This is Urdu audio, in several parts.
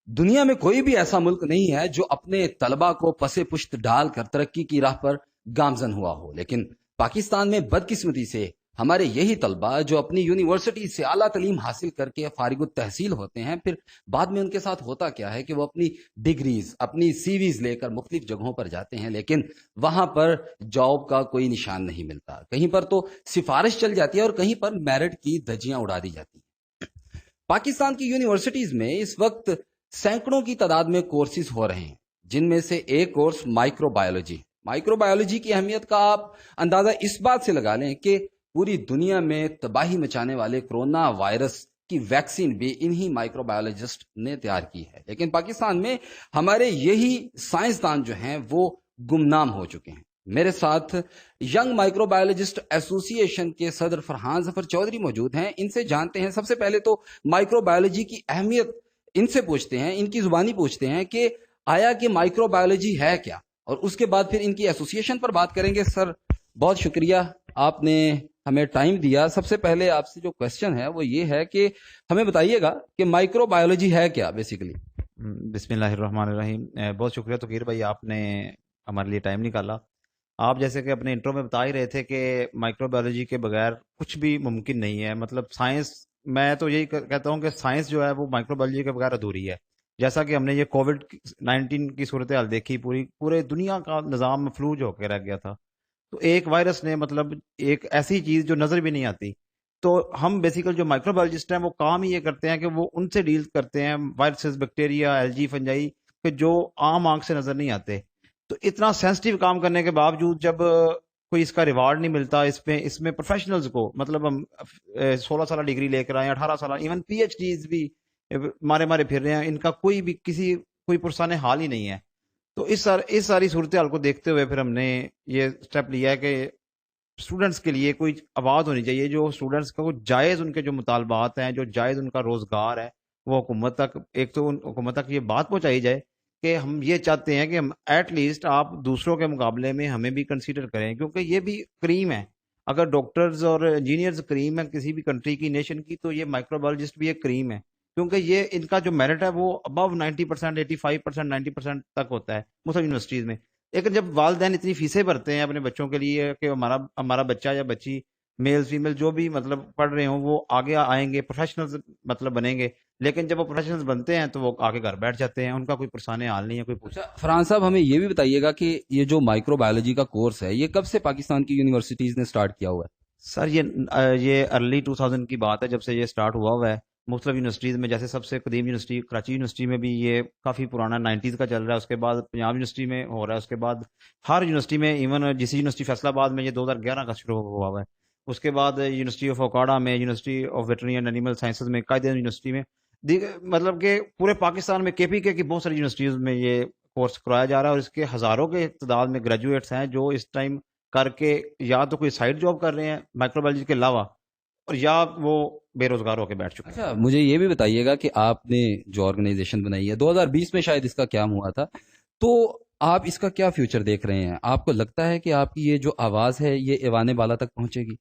دنیا میں کوئی بھی ایسا ملک نہیں ہے جو اپنے طلبہ کو پسے پشت ڈال کر ترقی کی راہ پر گامزن ہوا ہو، لیکن پاکستان میں بدقسمتی سے ہمارے یہی طلبہ جو اپنی یونیورسٹی سے اعلیٰ تعلیم حاصل کر کے فارغ التحصیل ہوتے ہیں، پھر بعد میں ان کے ساتھ ہوتا کیا ہے کہ وہ اپنی ڈگریز، اپنی سی ویز لے کر مختلف جگہوں پر جاتے ہیں، لیکن وہاں پر جاب کا کوئی نشان نہیں ملتا۔ کہیں پر تو سفارش چل جاتی ہے اور کہیں پر میرٹ کی دھجیاں اڑا دی جاتی ہیں۔ پاکستان کی یونیورسٹیز میں اس وقت سینکڑوں کی تعداد میں کورسز ہو رہے ہیں، جن میں سے ایک course micro biology. Micro biology کی اہمیت کا آپ اندازہ اس بات سے لگا لیں کہ پوری دنیا میں تباہی مچانے والے کرونا وائرس کی ویکسین بھی انہی مائکرو بایولوجسٹ نے تیار کی ہے، لیکن پاکستان میں ہمارے یہی سائنسدان جو ہیں وہ گمنام ہو چکے ہیں۔ میرے ساتھ ینگ مائکرو بایولوجسٹ ایسوسی ایشن کے صدر فرحان ظفر چودھری موجود ہیں۔ ان سے جانتے ہیں، سب سے پہلے تو مائکرو بایولوجی کی اہمیت ان سے پوچھتے ہیں، ان کی زبانی پوچھتے ہیں کہ آیا کہ مائکرو بایولوجی ہے کیا، اور اس کے بعد پھر ان کی ایسوسی ایشن پر بات کریں گے۔ سر بہت شکریہ، آپ نے ہمیں ٹائم دیا۔ سب سے پہلے آپ سے جو کوشچن ہے وہ یہ ہے کہ ہمیں بتائیے گا کہ مائکرو بایولوجی ہے کیا بیسیکلی۔ بسم اللہ الرحمن الرحیم۔ بہت شکریہ توقیر بھائی، آپ نے ہمارے لیے ٹائم نکالا۔ آپ جیسے کہ اپنے انٹرو میں بتا ہی رہے تھے کہ مائکرو بایولوجی کے بغیر کچھ بھی ممکن نہیں ہے، مطلب سائنس، میں تو یہی کہتا ہوں کہ سائنس جو ہے وہ مائکرو بایولوجی کے بغیر ادھوری ہے۔ جیسا کہ ہم نے یہ کووڈ-19 کی صورتحال دیکھی، پورے دنیا کا نظام مفلوج ہو کے رہ گیا تھا۔ تو ایک وائرس نے، مطلب ایک ایسی چیز جو نظر بھی نہیں آتی، تو ہم بیسیکل جو مائکرو بایولوجسٹ ہیں وہ کام ہی یہ کرتے ہیں کہ وہ ان سے ڈیل کرتے ہیں، وائرسز، بیکٹیریا، الجی، فنجائی، کہ جو عام آنکھ سے نظر نہیں آتے۔ تو اتنا سینسٹیو کام کرنے کے باوجود جب کوئی اس کا ریوارڈ نہیں ملتا، اس میں پروفیشنلز کو، مطلب ہم 16 سالہ ڈگری لے کر آئے، 18 سالہ، ایون پی ایچ ڈیز بھی مارے پھر رہے ہیں، ان کا کوئی پرسان حال ہی نہیں ہے۔ تو اس ساری صورتحال کو دیکھتے ہوئے پھر ہم نے یہ اسٹیپ لیا ہے کہ اسٹوڈنٹس کے لیے کوئی آواز ہونی چاہیے، جو اسٹوڈنٹس کا جائز، ان کے جو مطالبات ہیں، جو جائز ان کا روزگار ہے، وہ حکومت تک، ایک تو حکومت تک یہ بات پہنچائی جائے کہ ہم یہ چاہتے ہیں کہ ہم ایٹ لیسٹ آپ دوسروں کے مقابلے میں ہمیں بھی کنسیڈر کریں، کیونکہ یہ بھی کریم ہے۔ اگر ڈاکٹرز اور انجینئرز کریم ہے کسی بھی کنٹری کی، نیشن کی، تو یہ مائکرو بایولوجسٹ بھی ایک کریم ہے، کیونکہ یہ ان کا جو میرٹ ہے وہ ابو 90%، 85%، 90% تک ہوتا ہے مسلم یونیورسٹیز میں۔ لیکن جب والدین اتنی فیسیں بھرتے ہیں اپنے بچوں کے لیے کہ ہمارا بچہ یا بچی، میل فیمیل جو بھی مطلب پڑھ رہے ہوں، وہ آگے آئیں گے، پروفیشنلز مطلب بنیں گے، لیکن جب وہ پروفیشنلز بنتے ہیں تو وہ آگے گھر بیٹھ جاتے ہیں، ان کا کوئی پرسان حال نہیں ہے، کوئی اچھا فرحان صاحب، ہمیں یہ بھی بتائیے گا کہ یہ جو مائکرو بایولوجی کا کورس ہے یہ کب سے پاکستان کی یونیورسٹیز نے سٹارٹ کیا ہوا ہے؟ سر یہ ارلی 2000 کی بات ہے جب سے یہ سٹارٹ ہوا ہے مختلف یونیورسٹیز میں۔ جیسے سب سے قدیم یونیورسٹی کراچی یونیورسٹی میں بھی یہ کافی پرانا 90s کا چل رہا ہے، اس کے بعد پنجاب یونیورسٹی میں ہو رہا ہے، اس کے بعد ہر یونیورسٹی میں، ایون جس یونیورسٹی فیصل آباد میں یہ 2011 کا شروع ہوا ہوا ہے، اس کے بعد یونیورسٹی آف اوکاڑا میں، university of veterinary and animal sciences میں، قائد یونیورسٹی میں، مطلب کہ پورے پاکستان میں KPK کی بہت ساری یونیورسٹیز میں یہ کورس کرایا جا رہا ہے، اور اس کے ہزاروں کے تعداد میں گریجویٹس ہیں جو اس ٹائم کر کے یا تو کوئی سائڈ جاب کر رہے ہیں مائکرو بایولوجی کے علاوہ، اور یا وہ بے روزگار ہو کے بیٹھ چکے ہیں۔ اچھا مجھے یہ بھی بتائیے گا کہ آپ نے جو آرگنائزیشن بنائی ہے 2020 میں شاید اس کا قیام ہوا تھا، تو آپ اس کا کیا فیوچر دیکھ رہے ہیں؟ آپ کو لگتا ہے کہ آپ کی یہ جو آواز ہے یہ ایوان بالا تک پہنچے گی؟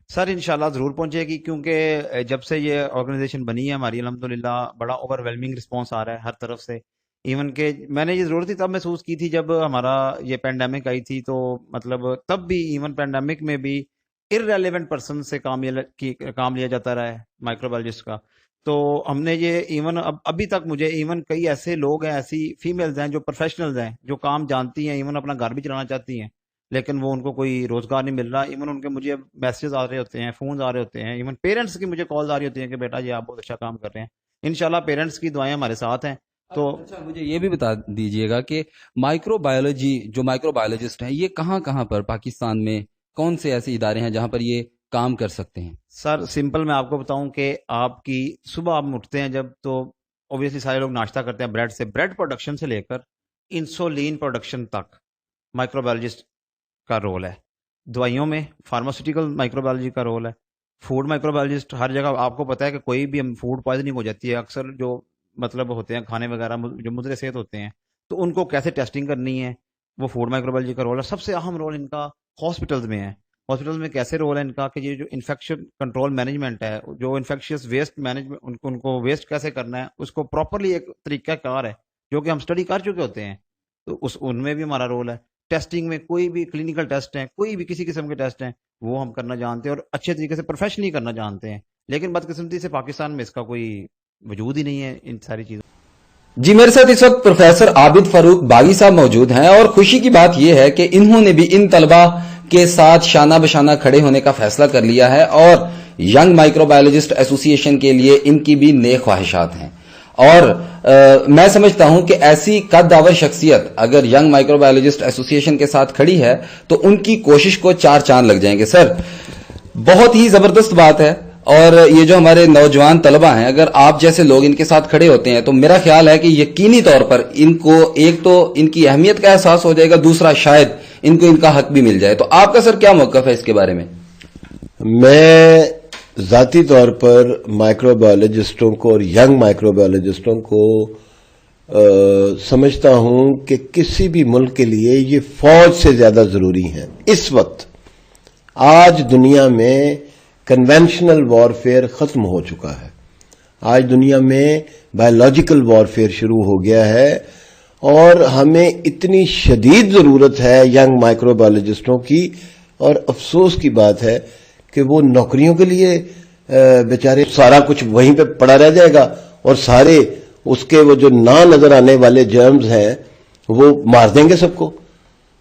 سر انشاءاللہ ضرور پہنچے گی، کیونکہ جب سے یہ آرگنائزیشن بنی ہے ہماری، الحمدللہ بڑا اوور ویلمنگ رسپانس آ رہا ہے ہر طرف سے۔ ایون کہ میں نے یہ ضرورت ہی تب محسوس کی تھی جب ہمارا یہ پینڈیمک آئی تھی، تو مطلب تب بھی ایون پینڈیمک میں بھی ارریلیونٹ پرسن سے کام لیا جاتا رہا ہے مائکرو بایولوجسٹ کا۔ تو ہم نے یہ ایون ابھی تک مجھے ایون کئی ایسے لوگ ہیں، ایسی فیمیلز ہیں جو پروفیشنلز ہیں، جو کام جانتی ہیں، ایون اپنا گھر بھی چلانا چاہتی ہیں، لیکن وہ ان کو کوئی روزگار نہیں مل رہا۔ ایون ان کے مجھے میسیجز آ رہے ہوتے ہیں، فونز آ رہے ہوتے ہیں، ایون پیرنٹس کی مجھے کالز آ رہی ہوتی ہیں کہ بیٹا یہ آپ بہت اچھا کام کر رہے ہیں۔ انشاءاللہ پیرنٹس کی دعائیں ہمارے ساتھ ہیں۔ تو اچھا مجھے یہ بھی بتا دیجئے گا کہ مائکرو بایولوجی جو مائکرو بایولوجسٹ ہیں یہ کہاں کہاں پر پاکستان میں کون سے ایسے ادارے ہیں جہاں پر یہ کام کر سکتے ہیں؟ سر سمپل میں آپ کو بتاؤں کہ آپ کی صبح آپ اٹھتے ہیں جب، تو اوبیسلی سارے لوگ ناشتہ کرتے ہیں بریڈ سے، بریڈ پروڈکشن سے لے کر انسولین پروڈکشن تک مائکرو بایولوجسٹ کا رول ہے۔ دوائیوں میں فارماسیوٹیکل مائکرو بایولوجی کا رول ہے، فوڈ مائکرو بایولوجسٹ ہر جگہ۔ آپ کو پتہ ہے کہ کوئی بھی فوڈ پوائزننگ ہو جاتی ہے، اکثر جو مطلب ہوتے ہیں کھانے وغیرہ جو مضر صحت ہوتے ہیں، تو ان کو کیسے ٹیسٹنگ کرنی ہے، وہ فوڈ مائکرو بایولوجی کا رول ہے۔ سب سے اہم رول ان کا ہاسپٹلز میں ہے۔ ہاسپٹل میں کیسے رول ہے ان کا کہ یہ جو انفیکشن کنٹرول مینجمنٹ ہے, جو انفیکشیس ویسٹ مینجمنٹ, ان کو ویسٹ کیسے کرنا ہے, اس کو پراپرلی ایک طریقہ کار ہے جو کہ ہم اسٹڈی کر چکے ہوتے ہیں. تو ان میں بھی ہمارا رول ہے. ٹیسٹنگ میں کوئی بھی کلینکل ٹیسٹ ہیں, کوئی بھی کسی قسم کے ٹیسٹ ہیں, وہ ہم کرنا جانتے ہیں اور اچھے طریقے سے پروفیشنلی کرنا جانتے ہیں. لیکن بدقسمتی سے پاکستان میں اس کا کوئی وجود ہی نہیں ہے ان ساری چیزوں. جی میرے ساتھ اس وقت پروفیسر عابد فاروق باغی صاحب موجود ہیں، اور خوشی کی بات یہ ہے کہ انہوں نے بھی ان طلبہ کے ساتھ شانہ بشانہ کھڑے ہونے کا فیصلہ کر لیا ہے، اور ینگ مائکرو بایولوجسٹ ایسوسی ایشن کے لیے ان کی بھی نیک خواہشات ہیں. اور میں سمجھتا ہوں کہ ایسی قد داور شخصیت اگر ینگ مائکرو بایولوجسٹ ایسوسی ایشن کے ساتھ کھڑی ہے تو ان کی کوشش کو 4 چاند لگ جائیں گے. سر بہت ہی زبردست بات ہے، اور یہ جو ہمارے نوجوان طلبہ ہیں اگر آپ جیسے لوگ ان کے ساتھ کھڑے ہوتے ہیں تو میرا خیال ہے کہ یقینی طور پر ان کو ایک تو ان کی اہمیت کا احساس ہو جائے گا، دوسرا شاید ان کو ان کا حق بھی مل جائے. تو آپ کا سر کیا موقف ہے اس کے بارے میں؟ میں ذاتی طور پر مائکرو بایولوجسٹوں کو اور ینگ مائکرو بایولوجسٹوں کو سمجھتا ہوں کہ کسی بھی ملک کے لیے یہ فوج سے زیادہ ضروری ہیں. اس وقت آج دنیا میں کنونشنل وارفیئر ختم ہو چکا ہے. آج دنیا میں بایولوجیکل وارفیئر شروع ہو گیا ہے، اور ہمیں اتنی شدید ضرورت ہے ینگ مائکرو بایولوجسٹوں کی. اور افسوس کی بات ہے کہ وہ نوکریوں کے لیے بیچارے سارا کچھ وہیں پہ پڑا رہ جائے گا، اور سارے اس کے وہ جو نہ نظر آنے والے جرمز ہیں وہ مار دیں گے سب کو.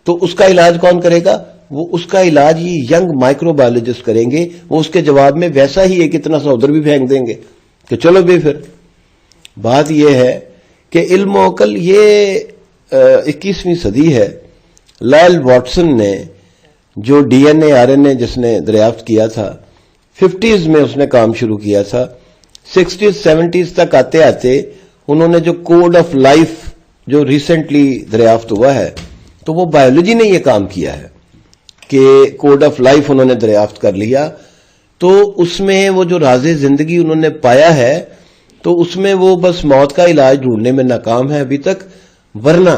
تو اس کا علاج کون کرے گا؟ وہ اس کا علاج یہ ینگ مائکرو بایولوجسٹ کریں گے. وہ اس کے جواب میں ویسا ہی ایک اتنا سا ادھر بھی پھینک دیں گے کہ چلو بھی. پھر بات یہ ہے کہ علم و عقل یہ 21ویں صدی ہے. لائل واٹسن نے جو D N A R N A جس نے دریافت کیا تھا 50s میں اس نے کام شروع کیا تھا. 60s 70s تک آتے آتے انہوں نے جو کوڈ آف لائف جو ریسنٹلی دریافت ہوا ہے تو وہ بایولوجی نے یہ کام کیا ہے کہ کوڈ آف لائف انہوں نے دریافت کر لیا. تو اس میں وہ جو راز زندگی انہوں نے پایا ہے تو اس میں وہ بس موت کا علاج ڈھونڈنے میں ناکام ہے ابھی تک. ورنہ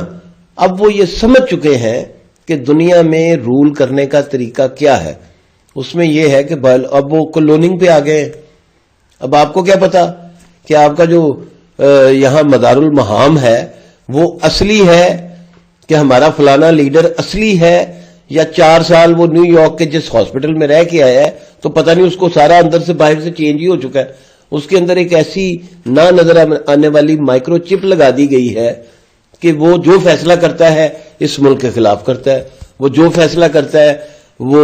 اب وہ یہ سمجھ چکے ہیں کہ دنیا میں رول کرنے کا طریقہ کیا ہے. اس میں یہ ہے کہ اب وہ کلوننگ پہ آ گئے. اب آپ کو کیا پتا کہ آپ کا جو یہاں مدار المہام ہے وہ اصلی ہے کہ ہمارا فلانا لیڈر اصلی ہے، یا 4 سال وہ نیو یارک کے جس ہاسپٹل میں رہ کے آیا ہے تو پتہ نہیں اس کو سارا اندر سے باہر سے چینج ہی ہو چکا ہے. اس کے اندر ایک ایسی نہ نظر آنے والی مائکرو چپ لگا دی گئی ہے کہ وہ جو فیصلہ کرتا ہے اس ملک کے خلاف کرتا ہے، وہ جو فیصلہ کرتا ہے وہ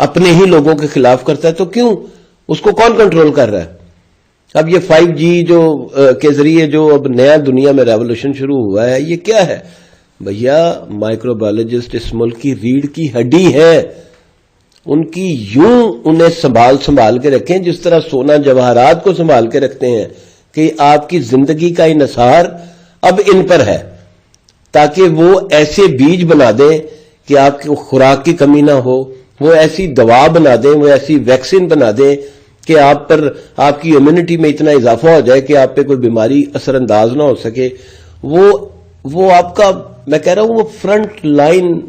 اپنے ہی لوگوں کے خلاف کرتا ہے. تو کیوں؟ اس کو کون کنٹرول کر رہا ہے؟ اب یہ 5G جو کے ذریعے جو اب نیا دنیا میں ریولوشن شروع ہوا ہے یہ کیا ہے؟ بھیا مائکرو بایولوجسٹ اس ملک کی ریڑھ کی ہڈی ہے. ان کی یوں انہیں سنبھال کے رکھیں جس طرح سونا جواہرات کو سنبھال کے رکھتے ہیں کہ آپ کی زندگی کا انحصار اب ان پر ہے، تاکہ وہ ایسے بیج بنا دیں کہ آپ کی خوراک کی کمی نہ ہو، وہ ایسی دوا بنا دیں، وہ ایسی ویکسین بنا دیں کہ آپ پر آپ کی امیونٹی میں اتنا اضافہ ہو جائے کہ آپ پہ کوئی بیماری اثر انداز نہ ہو سکے. وہ آپ کا، میں کہہ رہا ہوں، وہ فرنٹ لائن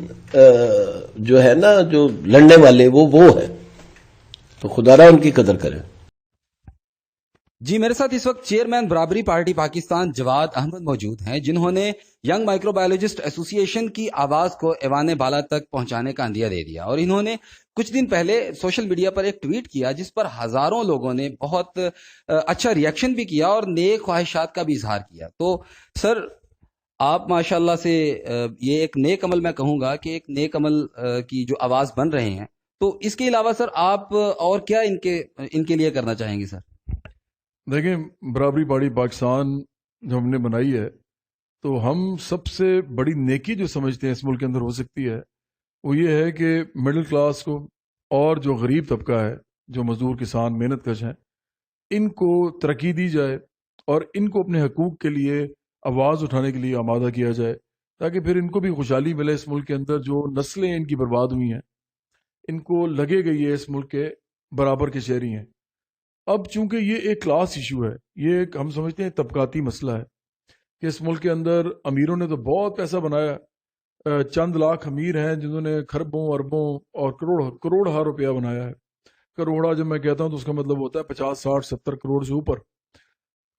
جو ہے نا، جو لڑنے والے وہ ہیں. تو خدا را ان کی قدر کرے. جی میرے ساتھ اس وقت چیئرمین برابری پارٹی پاکستان جواد احمد موجود ہیں، جنہوں نے ینگ مائکرو بایولوجسٹ ایسوسی ایشن کی آواز کو ایوان بالا تک پہنچانے کا عندیہ دے دیا. اور انہوں نے کچھ دن پہلے سوشل میڈیا پر ایک ٹویٹ کیا جس پر ہزاروں لوگوں نے بہت اچھا ریئیکشن بھی کیا اور نیک خواہشات کا بھی اظہار کیا. تو سر آپ ماشاءاللہ سے یہ ایک نیک عمل، میں کہوں گا کہ ایک نیک عمل کی جو آواز بن رہے ہیں، تو اس کے علاوہ سر آپ اور کیا ان کے لیے کرنا چاہیں گے؟ سر دیکھیں، برابری پارٹی پاکستان جو ہم نے بنائی ہے تو ہم سب سے بڑی نیکی جو سمجھتے ہیں اس ملک کے اندر ہو سکتی ہے وہ یہ ہے کہ مڈل کلاس کو اور جو غریب طبقہ ہے، جو مزدور کسان محنت کش ہیں، ان کو ترقی دی جائے اور ان کو اپنے حقوق کے لیے آواز اٹھانے کے لیے آمادہ کیا جائے، تاکہ پھر ان کو بھی خوشحالی ملے. اس ملک کے اندر جو نسلیں ان کی برباد ہوئی ہیں ان کو لگے گئی ہے اس ملک کے برابر کے شہری ہیں. اب چونکہ یہ ایک کلاس ایشو ہے، یہ ایک ہم سمجھتے ہیں طبقاتی مسئلہ ہے کہ اس ملک کے اندر امیروں نے تو بہت پیسہ بنایا چند لاکھ امیر ہیں جنہوں نے خربوں اربوں اور کروڑ ہا روپیہ بنایا ہے. کروڑا جب میں کہتا ہوں تو اس کا مطلب ہوتا ہے 50 60 70 کروڑ سے اوپر.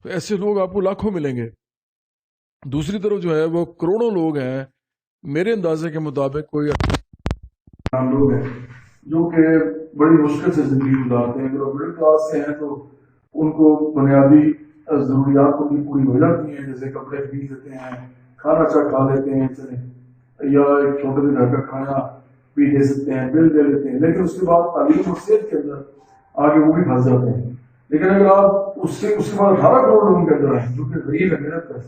تو ایسے لوگ آپ کو لاکھوں ملیں گے. دوسری طرف جو ہے وہ کروڑوں لوگ ہیں میرے اندازے کے مطابق کوئی لوگ ہیں جو کہ بڑی مشکل سے زندگی گزارتے ہیں. اگر وہ مڈل کلاس سے ہیں تو ان کو بنیادی ضروریات ان کی پوری ہو جاتی ہیں, جیسے کپڑے خرید لیتے ہیں, کھانا اچھا کھا لیتے ہیں, یا ایک چھوٹے سے گھر کا کھانا بھی دے سکتے ہیں, بل دے لیتے ہیں. لیکن اس کے بعد تعلیم اور صحت کے اندر آگے وہ بھی پھنس جاتے ہیں. لیکن اگر آپ اس کے بعد 18 کروڑ لوگوں کے اندر ہیں جو کہ غریب ہے محنت کر,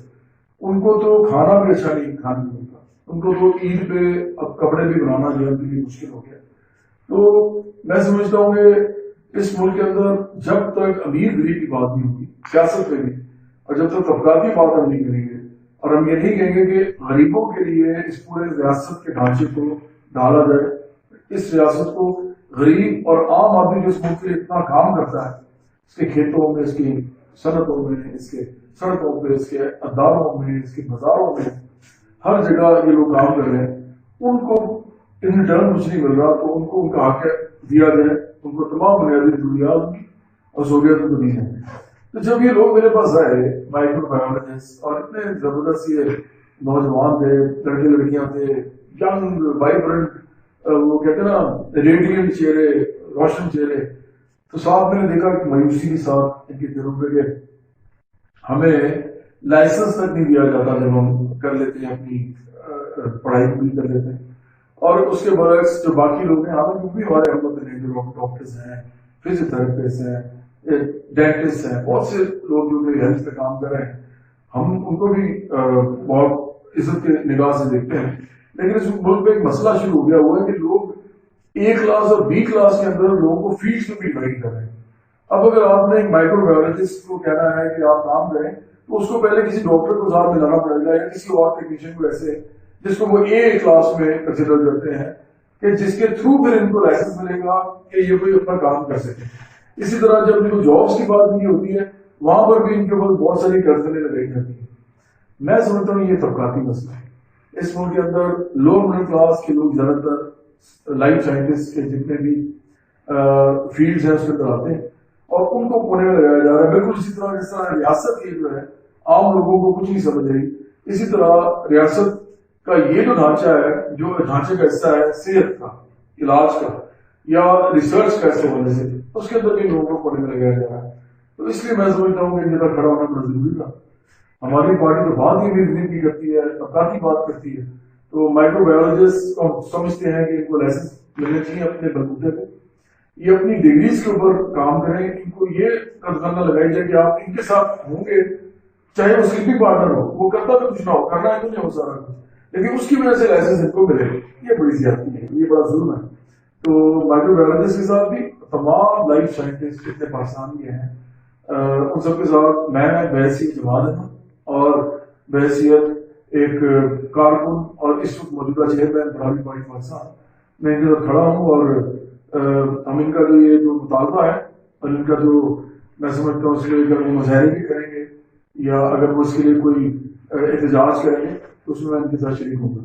ان کو تو کھانا بھی اچھا نہیں کھانے ملتا, ان کو تو عید پہ اب کپڑے بھی بنانا جو ہے ان کے لیے مشکل ہو گیا. تو میں سمجھتا ہوں کہ اس ملک کے اندر جب تک امیر غریب کی بات نہیں ہوگی سیاست پہ بھی, اور جب تک طبقاتی بات ہم نہیں کریں گے اور ہم یہ نہیں کہیں گے کہ غریبوں کے لیے اس پورے ریاست کے ڈھانچے کو ڈالا جائے, اس ریاست کو غریب اور عام آدمی جو اس ملک کے لیے اتنا کام کرتا ہے, اس کے کھیتوں میں, اس کی صنعتوں میں, اس کے سڑکوں پہ, اس کے اداروں میں, اس کے بازاروں میں, ہر جگہ یہ لوگ کام کر رہے ہیں, ان کو ان ریٹرن کچھ نہیں مل رہا, تو ان کو ان کا حق دیا جائے, ان کو تمام بنیادی ضروریات کی اور سہولیات کو دی جائیں. تو جب یہ لوگ میرے پاس آئے مائکرو بایولوجسٹ, اور اتنے زبردست یہ نوجوان تھے, لڑکے لڑکیاں تھے, ینگ وائبرنٹ, وہ کہتے ہیں نا ریڈینٹ چہرے, روشن چہرے, تو صاحب میں نے دیکھا کہ مایوسی کے ساتھ ان کے دلوں پہ کہ ہمیں لائسنس تک نہیں دیا جاتا جب ہم کر لیتے ہیں اپنی پڑھائی پوری کر لیتے ہیں. اور اس کے برعکس جو باقی لوگ ہیں حالانکہ وہ بھی ہمارے ہم ہیں, جو ڈاکٹرز ہیں, فزیوتھراپسٹ ہیں, ڈینٹسٹ ہیں, بہت سے لوگ جو کہ ہیلتھ پہ کام کر رہے ہیں, ہم ان کو بھی بہت عزت کے نگاہ سے دیکھتے ہیں. لیکن اس ملک میں ایک مسئلہ شروع ہو گیا ہوا ہے کہ لوگ اے کلاس اور بی کلاس کے اندر لوگوں کو فیلڈ میں بھی ڈیوائڈ کر رہے ہیں. اب اگر آپ نے ایک مائکرو بایولوجسٹ کو کہنا ہے کہ آپ کام کریں تو اس کو پہلے کسی ڈاکٹر کو ساتھ میں لانا پڑے گا, یا کسی اور ٹیکنیشین کو ایسے جس کو وہ اے کلاس میں کنسیڈر کرتے ہیں کہ جس کے تھرو پھر ان کو لائسنس ملے گا کہ یہ کوئی اپنا کام کر سکے. اسی طرح جب ان کو جابس کی بات نہیں ہوتی ہے وہاں پر بھی ان کے اوپر بہت ساری قرضیں لگائی جاتی ہیں. میں سمجھتا ہوں یہ طبقاتی مسئلہ ہے. اس ملک کے اندر لوور مڈل کلاس کے لوگ زیادہ تر لائف سائنٹسٹ کے جتنے بھی فیلڈز ہیں اس کے اندر آتے ہیں اور ان کو کونے میں لگایا جا رہا ہے. بالکل اسی طرح جس طرح ریاست کی جو ہے عام لوگوں کو کچھ نہیں سمجھ رہی, اسی طرح ریاست کا یہ جو ڈھانچہ ہے, جو ڈھانچے کا حصہ ہے صحت کا, علاج کا یا ریسرچ کا حصہ ہونے سے, اس کے اندر بھی لوگوں کو کونے میں لگایا جا رہا ہے. تو اس لیے میں سمجھتا ہوں کہ ان جگہ کھڑا ہونا بڑا ضروری تھا. ہماری پارٹی تو بات ہی بھی کرتی ہے, طبقاتی بات کرتی ہے, تو مائکرو بایولوجسٹ سمجھتے ہیں کہ ان کو لائسنس ملنے چاہیے اپنے بلبوتے پہ, یہ اپنی ڈگریز کے اوپر کام کریں, ان کو یہ قدر نہ لگائی جائے کہ آپ ان کے ساتھ ہوں گے چاہے وہ سلیپنگ پارٹنر ہو, وہ کرتا تو کچھ نہ ہو, کرنا ہے تو نہیں ہو سارا کچھ, لیکن اس کی وجہ سے لائسنس ان کو ملے, یہ بڑی زیادتی ہے, یہ بڑا ظلم ہے. تو مائکرو بایولوجسٹ کے ساتھ بھی تمام لائف سائنٹسٹ جتنے پاکستان کے ہیں ان سب کے ساتھ میں بحیثیت جماعت ہوں اور بحیثیت ایک کارکن اور اس وقت موجودہ چیئرمین برابری پارٹی پاکستان میں ان کے ساتھ کھڑا ہوں. اور ہم ان کا جو یہ جو مطالبہ ہے اور ان کا جو میں سمجھتا ہوں اس کے لیے وہ مظاہرے بھی کریں گے یا اگر وہ اس کے لیے کوئی احتجاج کریں گے تو اس میں ان کے ساتھ شریک ہوں گا.